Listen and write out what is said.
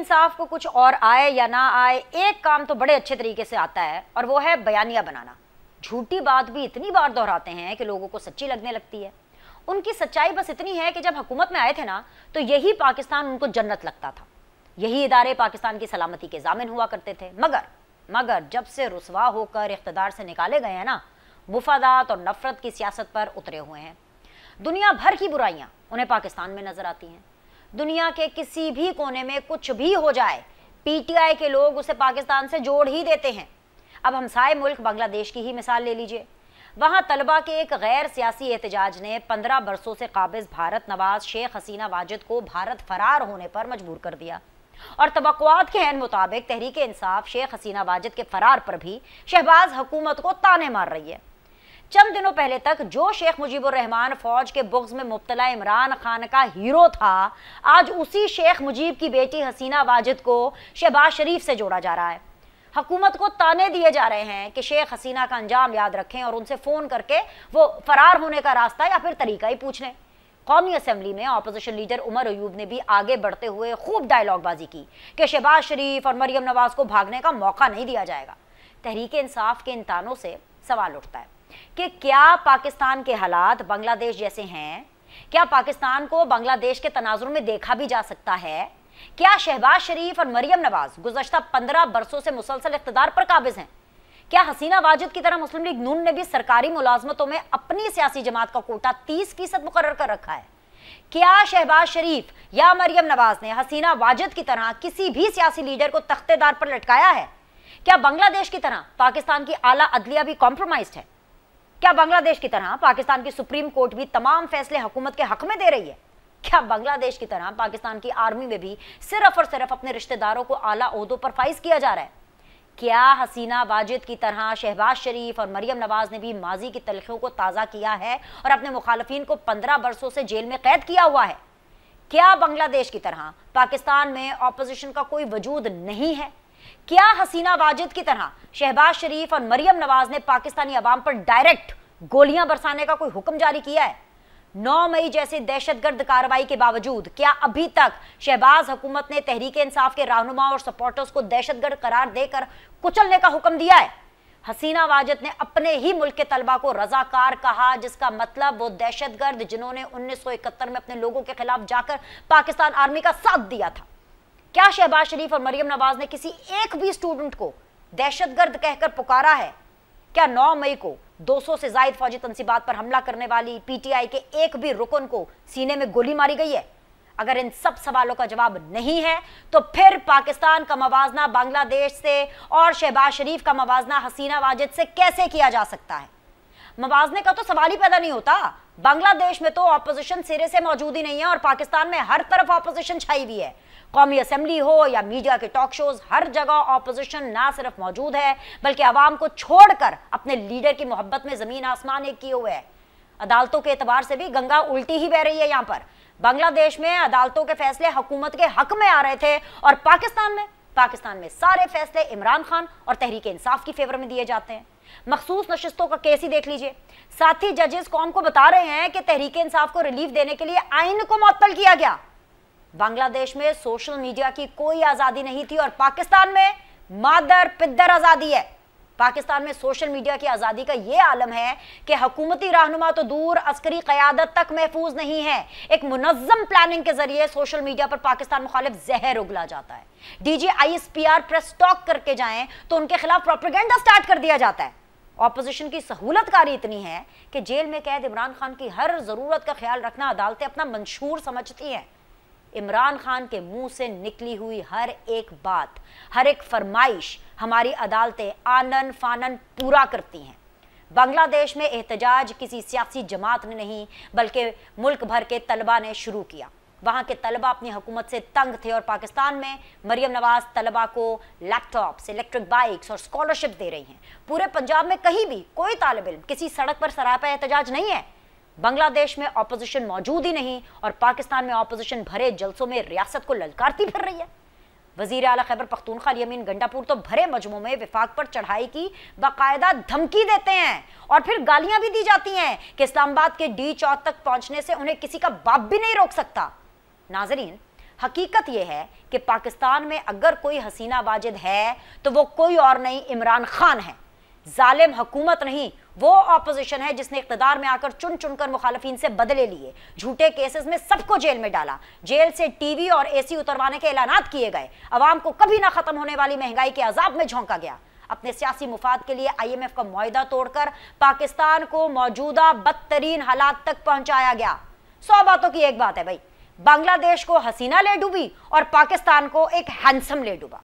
इंसाफ को कुछ और आए या ना आए, एक काम तो बड़े अच्छे तरीके से आता है और वो है बयानिया बनाना। झूठी बात भी इतनी बार दोहराते हैं कि लोगों को सच्ची लगने लगती है। उनकी सच्चाई बस इतनी है कि जब हुकूमत में आए थे ना, तो यही पाकिस्तान उनको जन्नत लगता था, यही इदारे पाकिस्तान की सलामती के जामिन हुआ करते थे। मगर जब से रुसवा होकर इख्तिदार से निकाले गए हैं ना, मुफादात और नफरत की सियासत पर उतरे हुए हैं। दुनिया भर की बुराइयां उन्हें पाकिस्तान में नजर आती हैं। दुनिया के किसी भी कोने में कुछ भी हो जाए, पीटीआई के लोग उसे पाकिस्तान से जोड़ ही देते हैं। अब हमसाए मुल्क बांग्लादेश की ही मिसाल ले लीजिए। वहां तलबा के एक गैर सियासी एहतजाज ने 15 बरसों से काबिज भारत नवाज शेख हसीना वाजिद को भारत फरार होने पर मजबूर कर दिया और तवक्कुआत के ऐन मुताबिक तहरीक इंसाफ शेख हसीना वाजिद के फरार पर भी शहबाज हुकूमत को ताने मार रही है। चंद दिनों पहले तक जो शेख मुजीबुर रहमान फौज के बुग़्ज़ में मुब्तला इमरान खान का हीरो था, आज उसी शेख मुजीब की बेटी हसीना वाजिद को शहबाज शरीफ से जोड़ा जा रहा है। हुकूमत को ताने दिए जा रहे हैं कि शेख हसीना का अंजाम याद रखें और उनसे फ़ोन करके वो फरार होने का रास्ता या फिर तरीका ही पूछ लें। कौमी असम्बली में अपोजिशन लीडर उमर अयूब ने भी आगे बढ़ते हुए खूब डायलॉगबाजी की कि शहबाज शरीफ और मरियम नवाज को भागने का मौका नहीं दिया जाएगा। तहरीक इंसाफ के इन तानों से सवाल उठता है कि क्या पाकिस्तान के हालात बांग्लादेश जैसे हैं? क्या पाकिस्तान को बांग्लादेश के तनाजुर में देखा भी जा सकता है? क्या शहबाज शरीफ और मरियम नवाज गुज़श्ता 15 बरसों से मुसलसल इख्तिदार पर काबिज हैं? क्या हसीना वाजिद की तरह मुस्लिम लीग नून ने भी सरकारी मुलाजमतों में अपनी सियासी जमात का कोटा 30% मुकर्रर कर रखा है? क्या शहबाज शरीफ या मरियम नवाज ने हसीना वाजिद की तरह किसी भी सियासी लीडर को तख्तेदार पर लटकाया है? क्या बांग्लादेश की तरह पाकिस्तान की आला अदलिया भी कॉम्प्रोमाइज्ड है? क्या बांग्लादेश की तरह पाकिस्तान की सुप्रीम कोर्ट भी तमाम फैसले हुकूमत के हक में दे रही है? क्या बांग्लादेश की तरह पाकिस्तान की आर्मी में भी सिर्फ और सिर्फ अपने रिश्तेदारों को आला ओहदों पर फाइज किया जा रहा है? क्या हसीना वाजिद की तरह शहबाज शरीफ और मरियम नवाज ने भी माजी की तलखियों को ताज़ा किया है और अपने मुखालफिन को 15 बरसों से जेल में कैद किया हुआ है? क्या बांग्लादेश की तरह पाकिस्तान में अपोजिशन का कोई वजूद नहीं है? क्या हसीना वाजिद की तरह शहबाज शरीफ और मरियम नवाज ने पाकिस्तानी अवाम पर डायरेक्ट गोलियां बरसाने का कोई हुक्म जारी किया है? 9 मई जैसी दहशतगर्द कार्रवाई के बावजूद क्या अभी तक शहबाज हुकूमत ने तहरीक इंसाफ के रहनुमा और सपोर्टर्स को दहशतगर्द करार देकर कुचलने का हुक्म दिया है? हसीना वाजिद ने अपने ही मुल्क के तलबा को रजाकार कहा, जिसका मतलब वो दहशतगर्द जिन्होंने 1971 में अपने लोगों के खिलाफ जाकर पाकिस्तान आर्मी का साथ दिया था। क्या शहबाज शरीफ और मरियम नवाज ने किसी एक भी स्टूडेंट को दहशतगर्द कहकर पुकारा है? क्या 9 मई को 200 से ज्यादा फौजी तंसीबात पर हमला करने वाली पीटीआई के एक भी रुकन को सीने में गोली मारी गई है? अगर इन सब सवालों का जवाब नहीं है तो फिर पाकिस्तान का मवाजना बांग्लादेश से और शहबाज शरीफ का मवाजना हसीना वाजिद से कैसे किया जा सकता है? मवाजने का तो सवाल ही पैदा नहीं होता। बांग्लादेश में तो ऑपोजिशन सिरे से मौजूद ही नहीं है और पाकिस्तान में हर तरफ ऑपोजिशन छाई हुई है। कौमी असेंबली हो या मीडिया के टॉक शोज, हर जगह ऑपोजिशन ना सिर्फ मौजूद है बल्कि आवाम को छोड़कर अपने लीडर की मोहब्बत में जमीन आसमान एक किए हुए है। अदालतों के एतबार से भी गंगा उल्टी ही बह रही है। यहाँ पर बांग्लादेश में अदालतों के फैसले हुकूमत के हक में आ रहे थे और पाकिस्तान में सारे फैसले इमरान खान और तहरीक इंसाफ की फेवर में दिए जाते हैं। मखसूस नशिस्तों का केस ही देख लीजिए। साथ ही जजेस कौम को बता रहे हैं कि तहरीक इंसाफ को रिलीफ देने के लिए आइन को मुअत्तल किया गया। बांग्लादेश में सोशल मीडिया की कोई आजादी नहीं थी और पाकिस्तान में मादर पिद्दर आजादी है। पाकिस्तान में सोशल मीडिया की आजादी का यह आलम है कि हुकूमती रहनुमा तो दूर, अस्करी क़यादत तक महफूज नहीं है। एक मुनज़्ज़म प्लानिंग के जरिए सोशल मीडिया पर पाकिस्तान मुखालिफ जहर उगला जाता है। डीजी ISPR प्रेस टॉक करके जाएं तो उनके खिलाफ प्रोपेगेंडा स्टार्ट कर दिया जाता है। ऑपोजिशन की सहूलतकारी इतनी है कि जेल में कैद इमरान खान की हर जरूरत का ख्याल रखना अदालतें अपना मंशूर समझती हैं। इमरान खान के मुंह से निकली हुई हर एक बात, हर एक फरमाइश हमारी अदालतें आनन फानन पूरा करती हैं। बांग्लादेश में एहतजाज किसी सियासी जमात ने नहीं बल्कि मुल्क भर के तलबा ने शुरू किया। वहाँ के तलबा अपनी हुकूमत से तंग थे और पाकिस्तान में मरियम नवाज तलबा को लैपटॉप्स, इलेक्ट्रिक बाइक्स और स्कॉलरशिप दे रही हैं। पूरे पंजाब में कहीं भी कोई तालिब इल्म किसी सड़क पर सरापा एहतजाज नहीं है। बांग्लादेश में ऑपोजिशन मौजूद ही नहीं और पाकिस्तान में ऑपोजिशन भरे जलसों में रियासत को ललकारती फिर रही है। वजीर आला खैबर पख्तूनख्वा यमीन गंडापुर तो भरे मजमू में विफाक पर चढ़ाई की बाकायदा धमकी देते हैं और फिर गालियां भी दी जाती हैं कि इस्लामाबाद के डी चौक तक पहुंचने से उन्हें किसी का बाप भी नहीं रोक सकता। नाजरीन, हकीकत यह है कि पाकिस्तान में अगर कोई हसीना वाजिद है तो वो कोई और नहीं, इमरान खान है। जालिम हुकूमत नहीं, वो ऑपोजिशन है जिसने इख्तिदार में आकर चुन चुनकर मुखालफीन से बदले लिए, झूठे केसेस में सबको जेल में डाला, जेल से टीवी और एसी उतरवाने के ऐलानात किए गए, अवाम को कभी ना खत्म होने वाली महंगाई के अजाब में झोंका गया, अपने सियासी मुफाद के लिए IMF का मुआहिदा तोड़कर पाकिस्तान को मौजूदा बदतरीन हालात तक पहुंचाया गया। 100 बातों की एक बात है भाई, बांग्लादेश को हसीना ले डूबी और पाकिस्तान को एक हैंडसम ले डूबा।